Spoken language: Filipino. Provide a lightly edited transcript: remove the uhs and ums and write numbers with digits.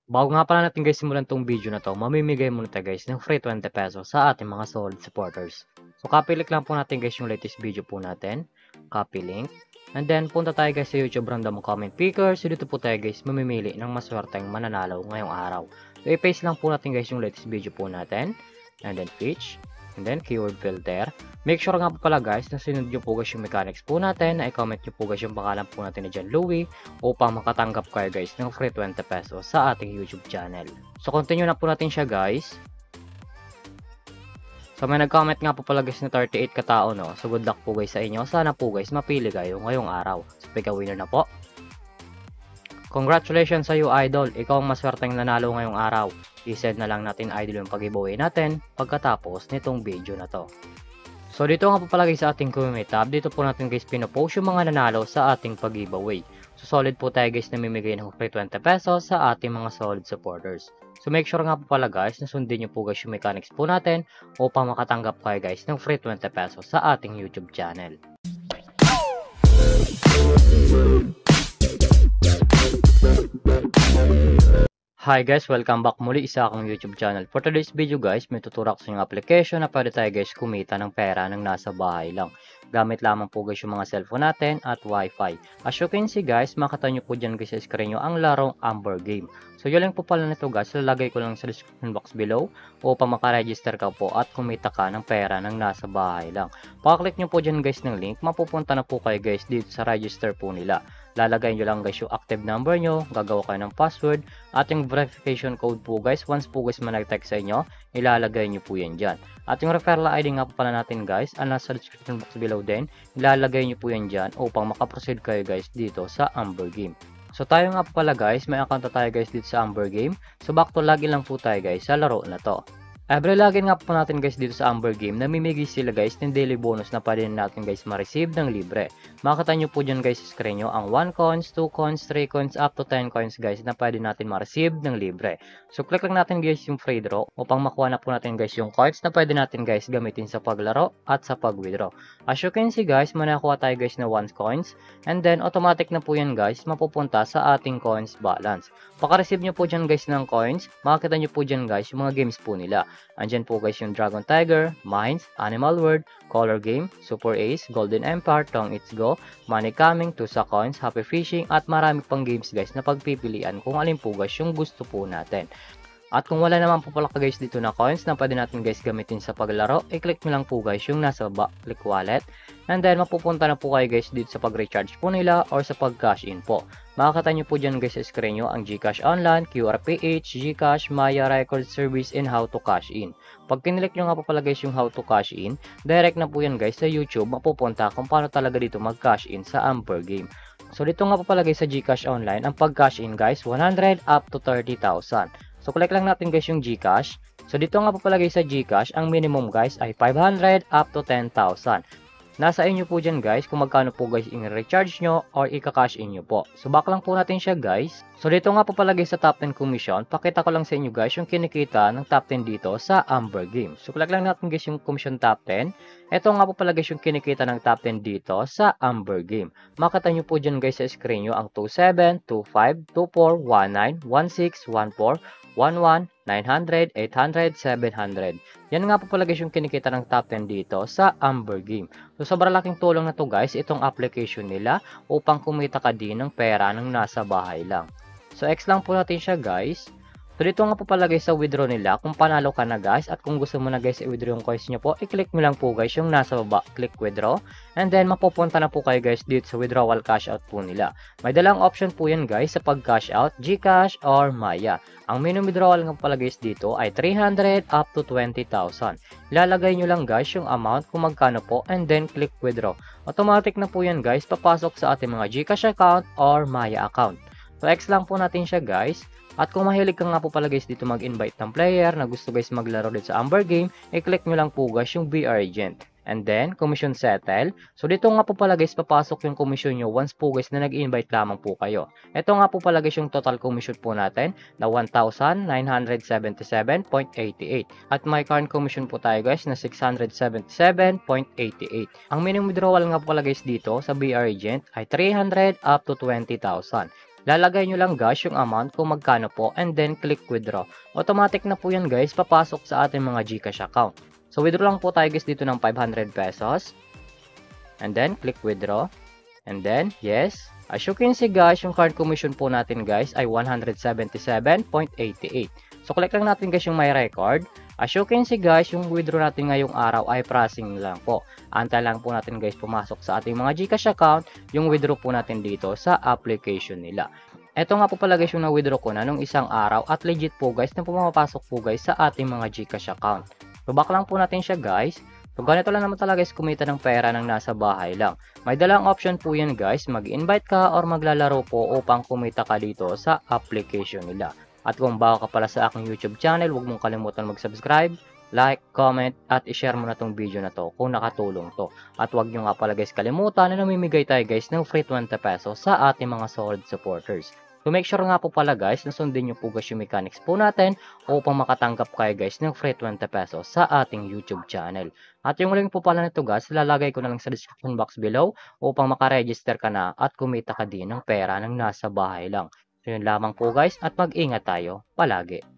Bago nga pala natin guys simulan tong video na to, mamimigay muna tayo guys ng free 20 pesos sa ating mga solid supporters. So copy link lang po natin guys yung latest video po natin. Copy link. And then punta tayo guys sa YouTube random comment picker. So dito po tayo guys mamimili ng maswerteng mananalo ngayong araw. So i-paste lang po natin guys yung latest video po natin. And then pitch. And then keyword filter. Make sure nga po pala guys na sinunod nyo po guys yung mechanics po natin. Na i-comment nyo po guys yung pangalan po natin na dyan Louie. Upang makatanggap kayo guys ng free 20 pesos sa ating YouTube channel. So continue na po natin siya guys. So may nag-comment nga po pala guys na 38 katao no. So good luck po guys sa inyo. Sana po guys mapili kayo ngayong araw. So pick a winner na po. Congratulations sa iyo idol. Ikaw ang maswerteng nanalo ngayong araw. I-send na lang natin idol yung pag-giveaway natin pagkatapos nitong video na to. So dito nga po pala guys sa ating community tab. Dito po natin guys pinopost yung mga nanalo sa ating pag-giveaway. So solid po tayo guys na mimigay ng free 20 pesos sa ating mga solid supporters. So make sure nga po pala guys na sundin nyo po guys yung mechanics po natin upang makatanggap kayo guys ng free 20 pesos sa ating YouTube channel. Hi guys, welcome back muli sa akong YouTube channel. For today's video guys, may tuturak sa yung application na pwede tayo guys kumita ng pera ng nasa bahay lang. Gamit lamang po guys yung mga cellphone natin at wifi. As you can see guys, makita nyo po dyan guys sa screen nyo ang larong Amber Game. So yun lang po pala nito guys, lalagay ko lang sa description box below upang makaregister ka po at kumita ka ng pera ng nasa bahay lang. Pakiclick nyo po dyan guys ng link, mapupunta na po kayo guys dito sa register po nila. Lalagay nyo lang guys yung active number nyo, gagawa kayo ng password, at yung verification code po guys, once po guys manag-text sa inyo, ilalagay nyo po yan dyan. At yung referral ID nga po pala natin guys, nasa description box below din, ilalagay nyo po yan dyan upang makaproceed kayo guys dito sa Amber Game. So tayo nga po pala guys, may account na tayo guys dito sa Amber Game. So back to login lang po tayo guys sa laro na to. Every login nga po natin guys dito sa Amber Game, namimigay sila guys ng daily bonus na pwede natin guys ma-receive ng libre. Makita nyo po dyan guys sa screen nyo ang 1 coins, 2 coins, 3 coins, up to 10 coins guys na pwede natin ma-receive ng libre. So click lang natin guys yung free draw upang makuha na po natin guys yung coins na pwede natin guys gamitin sa paglaro at sa pag-withdraw. As you can see guys, manakuha tayo guys na 1 coins and then automatic na po yan guys mapupunta sa ating coins balance. Paka-receive nyo po dyan guys ng coins, makikita nyo po dyan guys yung mga games po nila. Andyan po guys yung Dragon Tiger, Mines, Animal World, Color Game, Super Ace, Golden Empire, Tong It's Go, Money Coming, Tusa Coins, Happy Fishing at marami pang games guys na pagpipilian kung alin po guys yung gusto po natin. At kung wala naman po pala guys dito na coins na pwede natin guys gamitin sa paglaro, i-click nyo lang po guys yung nasa baba, click wallet. And then mapupunta na po kayo guys dito sa pag-recharge po nila or sa pag-cash in po. Makakita nyo po dyan guys sa screen nyo ang GCash Online, QRPH, GCash, Maya Record Service, and How to Cash In. Pag kinlik nyo nga po pala guys yung How to Cash In, direct na po yan guys sa YouTube mapupunta kung paano talaga dito mag-cash in sa Amber Game. So dito nga po pala guys sa GCash Online, ang pag-cash in guys 100 up to 30,000. So click lang natin guys yung GCash. So dito nga po pala guys sa GCash, ang minimum guys ay 500 up to 10,000. Nasa inyo po dyan guys kung magkano po guys i-recharge nyo or i-cash in nyo po. So back lang po natin siya guys. So dito nga po pala guys sa top 10 commission, pakita ko lang sa inyo guys yung kinikita ng top 10 dito sa Amber Game. So click lang natin guys yung commission top 10. Ito nga po pala guys yung kinikita ng top 10 dito sa Amber Game. Makita nyo po dyan guys sa screen nyo ang 27, 25, 24, 19, 16, 14, 11, 900, 800, 700. Yan nga po pala guys yung kinikita ng top 10 dito sa Amber Game. So sobrang laking tulong na to guys itong application nila upang kumita ka din ng pera ng nasa bahay lang. So X lang po natin siya guys. So dito nga po pala guys sa withdraw nila kung panalo ka na guys at kung gusto mo na guys i-withdraw yung coins nyo po, i-click mo lang po guys yung nasa baba, click withdraw and then mapupunta na po kayo guys dito sa withdrawal cash out po nila. May dalang option po yan guys sa pag cash out, GCash or Maya. Ang minimum withdrawal nga pala guys dito ay 300 up to 20,000. Ilalagay nyo lang guys yung amount kung magkano po and then click withdraw. Automatic na po yan guys papasok sa ating mga GCash account or Maya account. So X lang po natin siya guys. At kung mahilig ka nga po pala guys dito mag-invite ng player na gusto guys maglaro dito sa Amber Game, i-click nyo lang po guys yung Be Agent. And then, commission settle. So dito nga po pala guys papasok yung commission nyo once po guys na nag-invite lamang po kayo. Ito nga po pala guys yung total commission po natin na 1,977.88. At may current commission po tayo guys na 677.88. Ang minimum withdrawal nga po pala guys dito sa Be Agent ay 300 up to 20,000. Lalagay nyo lang guys yung amount kung magkano po and then click withdraw. Automatic na po yan guys, papasok sa ating mga GCash account. So withdraw lang po tayo guys dito ng 500 pesos. And then click withdraw. And then yes. As you can see guys, yung card commission po natin guys ay 177.88. So click lang natin guys yung my record. As you can see guys, yung withdraw natin ngayong araw ay processing lang po. Antay lang po natin guys pumasok sa ating mga GCash account yung withdraw po natin dito sa application nila. Ito nga po pala guys yung na-withdraw ko na nung isang araw at legit po guys na pumapasok po guys sa ating mga GCash account. So back lang po natin siya guys. So ganito lang naman talaga guys kumita ng pera ng nasa bahay lang. May dalang option po yan guys, mag-invite ka or maglalaro po upang kumita ka dito sa application nila. At kung bago ka pala sa aking YouTube channel, huwag mong kalimutan mag-subscribe, like, comment, at i-share mo na tong video na to kung nakatulong to. At huwag nyo nga pala guys kalimutan na namimigay tayo guys ng free 20 pesos sa ating mga solid supporters. So make sure nga po pala guys na sundin nyo po guys yung mechanics po natin upang makatanggap kayo guys ng free 20 pesos sa ating YouTube channel. At yung link po pala nito guys, lalagay ko na lang sa description box below upang makaregister ka na at kumita ka din ng pera ng nasa bahay lang. So yun lamang po guys at mag-ingat tayo palagi.